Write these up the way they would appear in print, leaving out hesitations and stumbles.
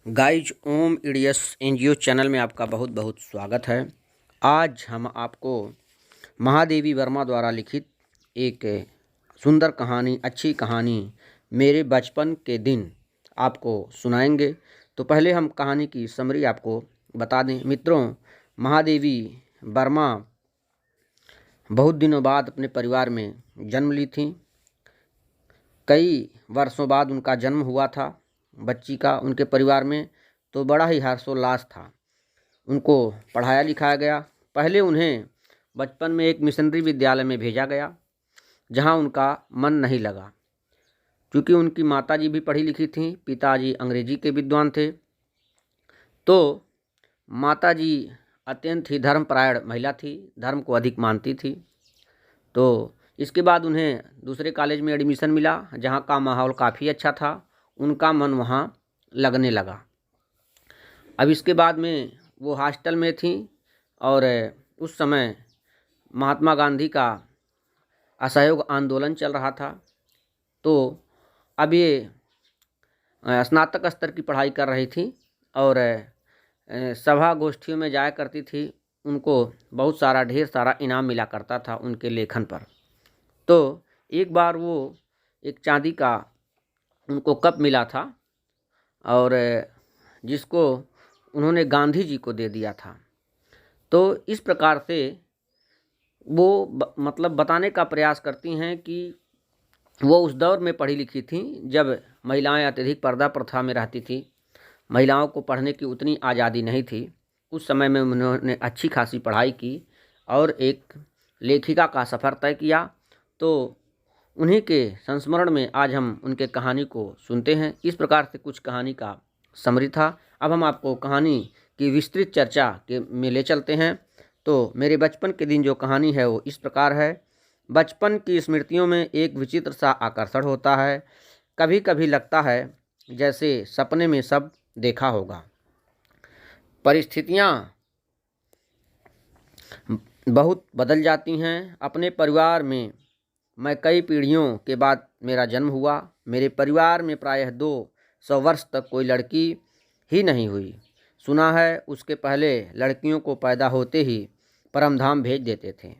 Guys ओम EDS NGO channel में आपका बहुत बहुत स्वागत है। आज हम आपको महादेवी वर्मा द्वारा लिखित एक सुंदर कहानी, अच्छी कहानी मेरे बचपन के दिन आपको सुनाएंगे। तो पहले हम कहानी की समरी आपको बता दें। मित्रों, महादेवी वर्मा बहुत दिनों बाद अपने परिवार में जन्म ली थी। कई वर्षों बाद उनका जन्म हुआ था बच्ची का उनके परिवार में, तो बड़ा ही हर्षोल्लास था। उनको पढ़ाया लिखाया गया। पहले उन्हें बचपन में एक मिशनरी विद्यालय में भेजा गया, जहां उनका मन नहीं लगा, क्योंकि उनकी माताजी भी पढ़ी लिखी थीं, पिताजी अंग्रेजी के विद्वान थे। तो माताजी अत्यंत ही धर्मपरायण महिला थी, धर्म को अधिक मानती थी। तो इसके बाद उन्हें दूसरे कॉलेज में एडमिशन मिला, जहां का माहौल काफ़ी अच्छा था। उनका मन वहां लगने लगा। अब इसके बाद में वो हॉस्टल में थी और उस समय महात्मा गांधी का असहयोग आंदोलन चल रहा था। तो अब ये स्नातक स्तर की पढ़ाई कर रही थी और सभा गोष्ठियों में जाया करती थी। उनको बहुत सारा ढेर सारा इनाम मिला करता था उनके लेखन पर। तो एक बार वो एक चांदी का उनको कप मिला था और जिसको उन्होंने गांधी जी को दे दिया था। तो इस प्रकार से वो मतलब बताने का प्रयास करती हैं कि वो उस दौर में पढ़ी लिखी थी जब महिलाएं अत्यधिक पर्दा प्रथा में रहती थी। महिलाओं को पढ़ने की उतनी आज़ादी नहीं थी। उस समय में उन्होंने अच्छी खासी पढ़ाई की और एक लेखिका का सफ़र तय किया। तो उन्हीं के संस्मरण में आज हम उनके कहानी को सुनते हैं। इस प्रकार से कुछ कहानी का समरी था। अब हम आपको कहानी की विस्तृत चर्चा के में ले चलते हैं। तो मेरे बचपन के दिन जो कहानी है वो इस प्रकार है। बचपन की स्मृतियों में एक विचित्र सा आकर्षण होता है। कभी कभी लगता है जैसे सपने में सब देखा होगा। परिस्थितियाँ बहुत बदल जाती हैं। अपने परिवार में मैं कई पीढ़ियों के बाद मेरा जन्म हुआ। मेरे परिवार में प्रायः 200 वर्ष तक कोई लड़की ही नहीं हुई। सुना है उसके पहले लड़कियों को पैदा होते ही परमधाम भेज देते थे।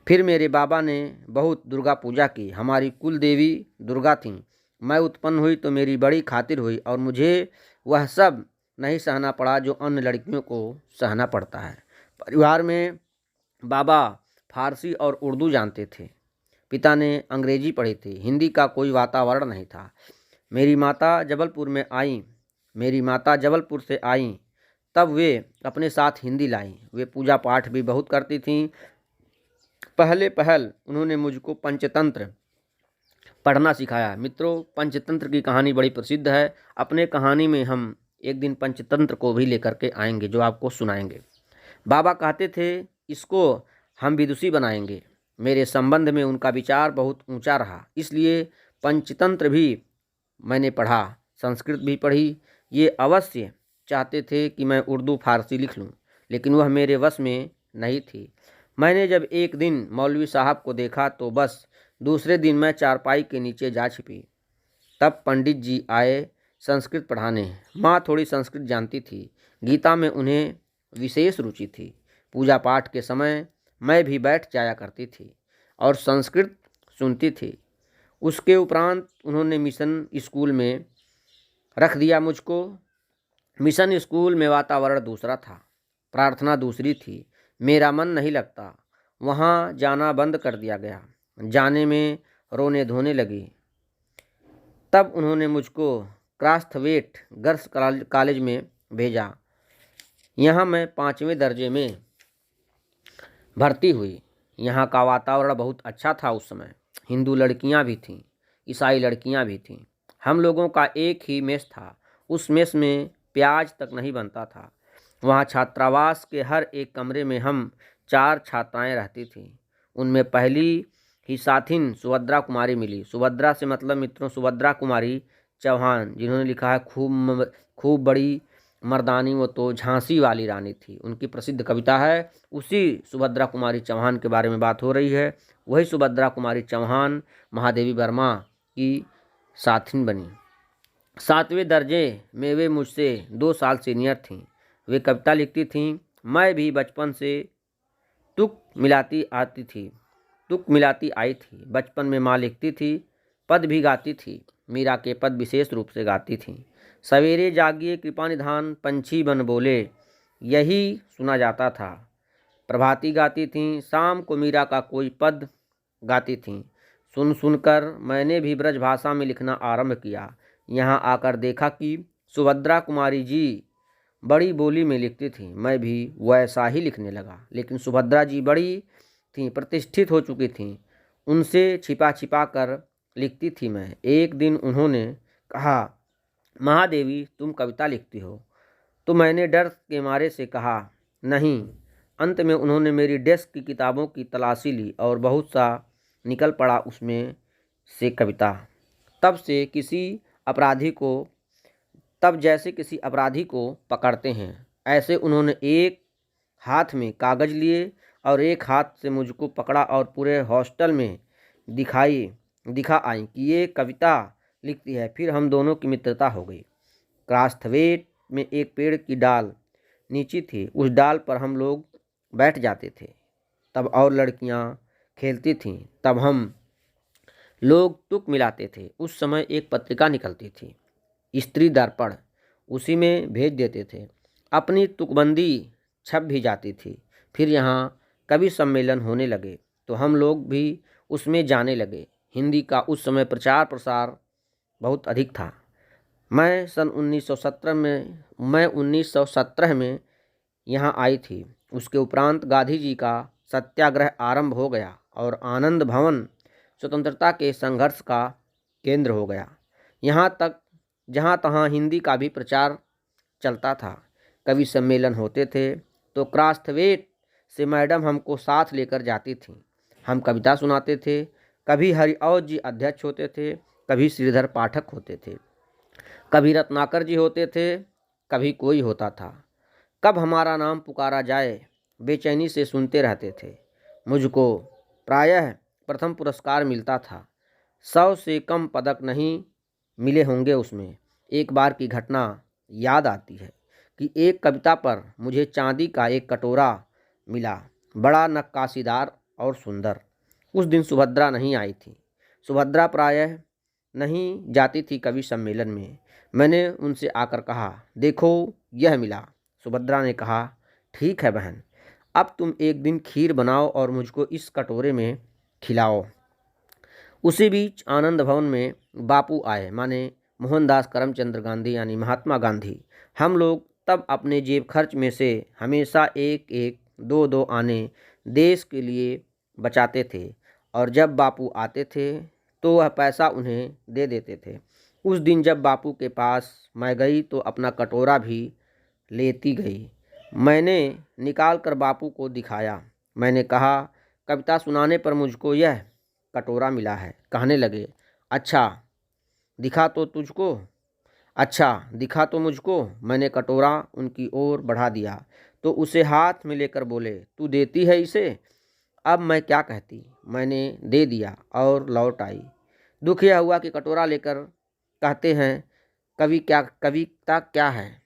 फिर मेरे बाबा ने बहुत दुर्गा पूजा की। हमारी कुल देवी दुर्गा थीं। मैं उत्पन्न हुई तो मेरी बड़ी खातिर हुई और मुझे वह सब नहीं सहना पड़ा जो अन्य लड़कियों को सहना पड़ता है। परिवार में बाबा फारसी और उर्दू जानते थे। पिता ने अंग्रेजी पढ़ी थी। हिंदी का कोई वातावरण नहीं था। मेरी माता जबलपुर से आईं तब वे अपने साथ हिंदी लाईं। वे पूजा पाठ भी बहुत करती थीं। पहले पहल उन्होंने मुझको पंचतंत्र पढ़ना सिखाया। मित्रों, पंचतंत्र की कहानी बड़ी प्रसिद्ध है। अपने कहानी में हम एक दिन पंचतंत्र को भी लेकर के आएंगे, जो आपको सुनाएंगे। बाबा कहते थे इसको हम विदुषी बनाएंगे। मेरे संबंध में उनका विचार बहुत ऊंचा रहा, इसलिए पंचतंत्र भी मैंने पढ़ा, संस्कृत भी पढ़ी। ये अवश्य चाहते थे कि मैं उर्दू फारसी लिख लूं, लेकिन वह मेरे वश में नहीं थी। मैंने जब एक दिन मौलवी साहब को देखा तो बस दूसरे दिन मैं चारपाई के नीचे जा छिपी। तब पंडित जी आए संस्कृत पढ़ाने। माँ थोड़ी संस्कृत जानती थी। गीता में उन्हें विशेष रुचि थी। पूजा पाठ के समय मैं भी बैठ जाया करती थी और संस्कृत सुनती थी। उसके उपरांत उन्होंने मिशन स्कूल में रख दिया मुझको। मिशन स्कूल में वातावरण दूसरा था, प्रार्थना दूसरी थी। मेरा मन नहीं लगता। वहाँ जाना बंद कर दिया गया। जाने में रोने धोने लगी। तब उन्होंने मुझको क्रास्थवेट गर्ल्स कॉलेज में भेजा। यहाँ मैं 5वें दर्जे में भर्ती हुई। यहाँ का वातावरण बहुत अच्छा था। उस समय हिंदू लड़कियाँ भी थीं, ईसाई लड़कियाँ भी थीं। हम लोगों का एक ही मेस था। उस मेस में प्याज तक नहीं बनता था। वहाँ छात्रावास के हर एक कमरे में हम 4 छात्राएं रहती थीं। उनमें पहली ही साथिन सुभद्रा कुमारी मिली। सुभद्रा से मतलब मित्रों सुभद्रा कुमारी चौहान, जिन्होंने लिखा है खूब बड़ी मर्दानी वो तो झांसी वाली रानी थी। उनकी प्रसिद्ध कविता है। उसी सुभद्रा कुमारी चौहान के बारे में बात हो रही है। वही सुभद्रा कुमारी चौहान महादेवी वर्मा की साथिन बनी। 7वें दर्जे में वे मुझसे 2 साल सीनियर थीं। वे कविता लिखती थीं। मैं भी बचपन से तुक मिलाती आई थी। बचपन में माँ लिखती थी, पद भी गाती थी। मीरा के पद विशेष रूप से गाती थीं। सवेरे जागिए कृपा निधान, पंछी बन बोले, यही सुना जाता था। प्रभाती गाती थीं। शाम को मीरा का कोई पद गाती थीं। सुन सुनकर मैंने भी ब्रज भाषा में लिखना आरंभ किया। यहाँ आकर देखा कि सुभद्रा कुमारी जी बड़ी बोली में लिखती थीं। मैं भी वैसा ही लिखने लगा। लेकिन सुभद्रा जी बड़ी थीं, प्रतिष्ठित हो चुकी थीं। उनसे छिपा छिपा कर लिखती थी मैं। एक दिन उन्होंने कहा, महादेवी तुम कविता लिखती हो? तो मैंने डर के मारे से कहा नहीं। अंत में उन्होंने मेरी डेस्क की किताबों की तलाशी ली और बहुत सा निकल पड़ा उसमें से कविता। तब जैसे किसी अपराधी को पकड़ते हैं, ऐसे उन्होंने एक हाथ में कागज़ लिए और एक हाथ से मुझको पकड़ा और पूरे हॉस्टल में दिखा आई कि ये कविता लिखती है। फिर हम दोनों की मित्रता हो गई। क्रास्थवेट में एक पेड़ की डाल नीची थी। उस डाल पर हम लोग बैठ जाते थे। तब और लड़कियां खेलती थीं। तब हम लोग तुक मिलाते थे। उस समय एक पत्रिका निकलती थी, स्त्री दर्पण, उसी में भेज देते थे। अपनी तुकबंदी छप भी जाती थी। फिर यहाँ कवि सम्मेलन होने लगे तो हम लोग भी उसमें जाने लगे। हिंदी का उस समय प्रचार प्रसार बहुत अधिक था। मैं 1917 में यहाँ आई थी। उसके उपरांत गांधी जी का सत्याग्रह आरंभ हो गया और आनंद भवन स्वतंत्रता के संघर्ष का केंद्र हो गया। यहाँ तक जहाँ तहाँ हिंदी का भी प्रचार चलता था। कवि सम्मेलन होते थे तो क्रास्थवेट से मैडम हमको साथ लेकर जाती थीं। हम कविता सुनाते थे। कभी हरिऔध जी अध्यक्ष होते थे, कभी श्रीधर पाठक होते थे, कभी रत्नाकर जी होते थे, कभी कोई होता था। कब हमारा नाम पुकारा जाए बेचैनी से सुनते रहते थे। मुझको प्रायः प्रथम पुरस्कार मिलता था। 100 से कम पदक नहीं मिले होंगे उसमें। एक बार की घटना याद आती है कि एक कविता पर मुझे चांदी का एक कटोरा मिला, बड़ा नक्काशीदार और सुंदर। उस दिन सुभद्रा नहीं आई थी। सुभद्रा प्रायः नहीं जाती थी कवि सम्मेलन में। मैंने उनसे आकर कहा, देखो यह मिला। सुभद्रा ने कहा, ठीक है बहन, अब तुम एक दिन खीर बनाओ और मुझको इस कटोरे में खिलाओ। उसी बीच आनंद भवन में बापू आए, माने मोहनदास करमचंद गांधी यानी महात्मा गांधी। हम लोग तब अपने जेब खर्च में से हमेशा एक एक दो दो आने देश के लिए बचाते थे और जब बापू आते थे तो वह पैसा उन्हें दे देते थे। उस दिन जब बापू के पास मैं गई तो अपना कटोरा भी लेती गई। मैंने निकाल कर बापू को दिखाया। मैंने कहा, कविता सुनाने पर मुझको यह कटोरा मिला है। कहने लगे, अच्छा दिखा तो तुझको, अच्छा दिखा तो मुझको। मैंने कटोरा उनकी ओर बढ़ा दिया तो उसे हाथ में लेकर बोले, तू देती है इसे? अब मैं क्या कहती। मैंने दे दिया और लौट आई। दुख यह हुआ कि कटोरा लेकर कहते हैं कविता क्या है,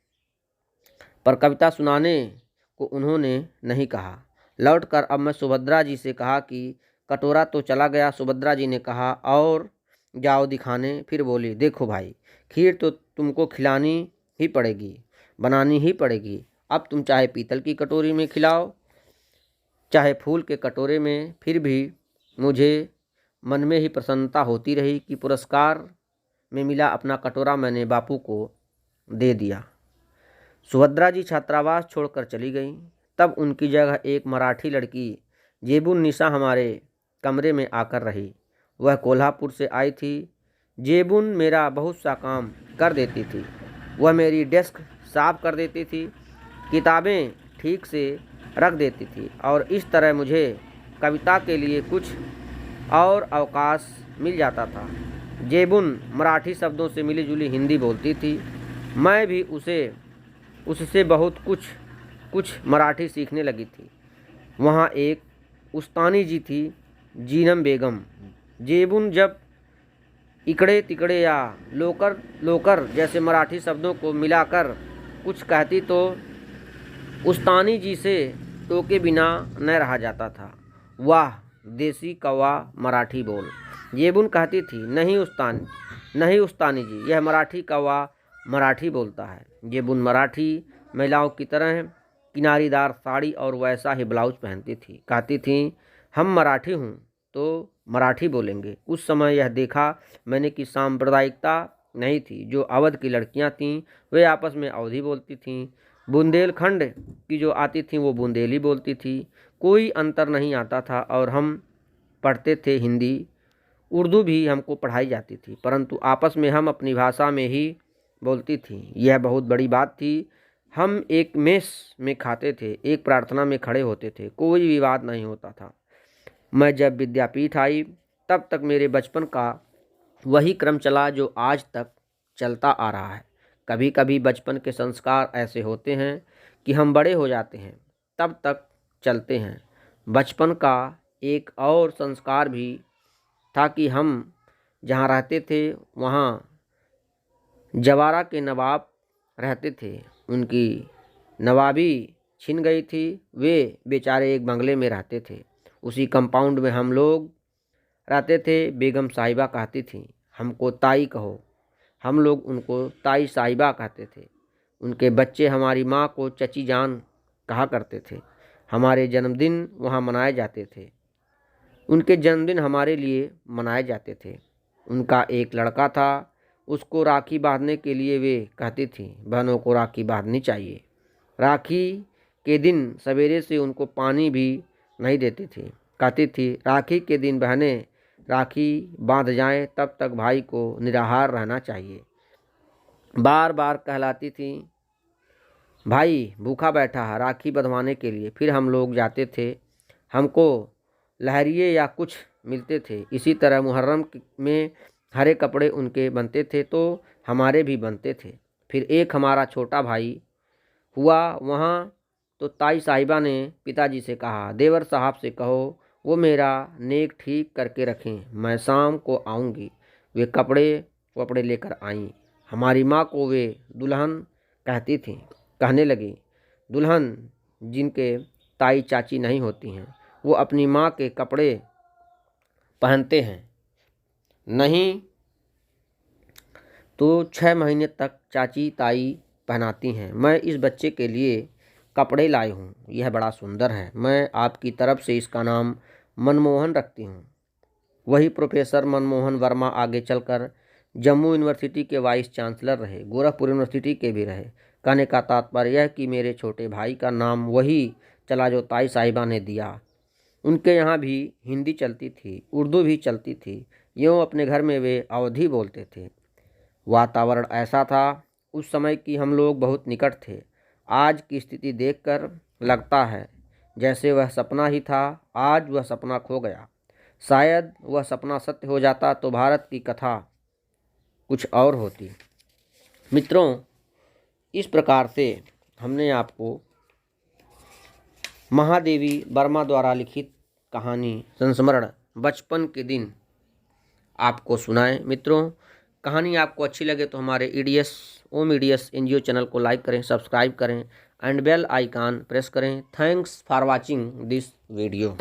पर कविता सुनाने को उन्होंने नहीं कहा। लौटकर अब मैं सुभद्रा जी से कहा कि कटोरा तो चला गया। सुभद्रा जी ने कहा, और जाओ दिखाने। फिर बोली, देखो भाई, खीर तो तुमको खिलानी ही पड़ेगी, बनानी ही पड़ेगी। अब तुम चाहे पीतल की कटोरी में खिलाओ, चाहे फूल के कटोरे में। फिर भी मुझे मन में ही प्रसन्नता होती रही कि पुरस्कार में मिला अपना कटोरा मैंने बापू को दे दिया। सुभद्रा जी छात्रावास छोड़कर चली गईं। तब उनकी जगह एक मराठी लड़की जेबुन निशा हमारे कमरे में आकर रही। वह कोल्हापुर से आई थी। जेबुन मेरा बहुत सा काम कर देती थी। वह मेरी डेस्क साफ कर देती थी, किताबें ठीक से रख देती थी और इस तरह मुझे कविता के लिए कुछ और अवकाश मिल जाता था। जेबुन मराठी शब्दों से मिली जुली हिंदी बोलती थी। मैं भी उससे बहुत कुछ मराठी सीखने लगी थी। वहाँ एक उस्तानी जी थी, जीनम बेगम। जेबुन जब इकड़े तिकड़े या लोकर लोकर जैसे मराठी शब्दों को मिलाकर कुछ कहती तो उस्तानी जी से टोके बिना न रहा जाता था। वाह देसी कौवा मराठी बोल। येबुन कहती थी, नहीं उस्तानी जी, यह मराठी कौवा मराठी बोलता है। येबुन मराठी महिलाओं की तरह किनारीदार साड़ी और वैसा ही ब्लाउज पहनती थी। कहती थी, हम मराठी हूँ तो मराठी बोलेंगे। उस समय यह देखा मैंने कि सांप्रदायिकता नहीं थी। जो अवध की लड़कियाँ थीं वे आपस में अवधी बोलती थीं, बुंदेलखंड की जो आती थीं वो बुंदेली बोलती थी। कोई अंतर नहीं आता था और हम पढ़ते थे हिंदी, उर्दू भी हमको पढ़ाई जाती थी, परंतु आपस में हम अपनी भाषा में ही बोलती थी। यह बहुत बड़ी बात थी। हम एक मेस में खाते थे, एक प्रार्थना में खड़े होते थे, कोई विवाद नहीं होता था। मैं जब विद्यापीठ आई तब तक मेरे बचपन का वही क्रम चला जो आज तक चलता आ रहा है। कभी कभी बचपन के संस्कार ऐसे होते हैं कि हम बड़े हो जाते हैं तब तक चलते हैं। बचपन का एक और संस्कार भी था कि हम जहाँ रहते थे वहाँ जवारा के नवाब रहते थे। उनकी नवाबी छिन गई थी। वे बेचारे एक बंगले में रहते थे। उसी कंपाउंड में हम लोग रहते थे। बेगम साहिबा कहती थी, हमको ताई कहो। हम लोग उनको ताई साहिबा कहते थे। उनके बच्चे हमारी माँ को चची जान कहा करते थे। हमारे जन्मदिन वहाँ मनाए जाते थे। उनके जन्मदिन हमारे लिए मनाए जाते थे। उनका एक लड़का था, उसको राखी बांधने के लिए वे कहती थी, बहनों को राखी बांधनी चाहिए। राखी के दिन सवेरे से उनको पानी भी नहीं देती थी। कहती थी, राखी के दिन बहनें राखी बांध जाएं, तब तक भाई को निराहार रहना चाहिए। बार बार कहलाती थी, भाई भूखा बैठा है राखी बंधवाने के लिए। फिर हम लोग जाते थे, हमको लहरिये या कुछ मिलते थे। इसी तरह मुहर्रम में हरे कपड़े उनके बनते थे तो हमारे भी बनते थे। फिर एक हमारा छोटा भाई हुआ वहाँ तो ताई साहिबा ने पिताजी से कहा, देवर साहब से कहो वो मेरा नेक ठीक करके रखें, मैं शाम को आऊँगी। वे कपड़े वपड़े लेकर आईं। हमारी माँ को वे दुल्हन कहती थीं। कहने लगी, दुल्हन जिनके ताई चाची नहीं होती हैं वो अपनी माँ के कपड़े पहनते हैं, नहीं तो 6 महीने तक चाची ताई पहनाती हैं। मैं इस बच्चे के लिए कपड़े लाई हूँ, यह बड़ा सुंदर है। मैं आपकी तरफ से इसका नाम मनमोहन रखती हूँ। वही प्रोफेसर मनमोहन वर्मा आगे चलकर जम्मू यूनिवर्सिटी के वाइस चांसलर रहे, गोरखपुर यूनिवर्सिटी के भी रहे। कहने का तात्पर्य यह कि मेरे छोटे भाई का नाम वही चला जो ताई साहिबा ने दिया। उनके यहाँ भी हिंदी चलती थी, उर्दू भी चलती थी। यूँ अपने घर में वे अवधी बोलते थे। वातावरण ऐसा था उस समय कि हम लोग बहुत निकट थे। आज की स्थिति देखकर लगता है जैसे वह सपना ही था। आज वह सपना खो गया। शायद वह सपना सत्य हो जाता तो भारत की कथा कुछ और होती। मित्रों, इस प्रकार से हमने आपको महादेवी वर्मा द्वारा लिखित कहानी संस्मरण बचपन के दिन आपको सुनाएं। मित्रों, कहानी आपको अच्छी लगे तो हमारे ओम ईडीएस एनजीओ चैनल को लाइक करें, सब्सक्राइब करें एंड बेल आइकन प्रेस करें। Thanks for watching this video.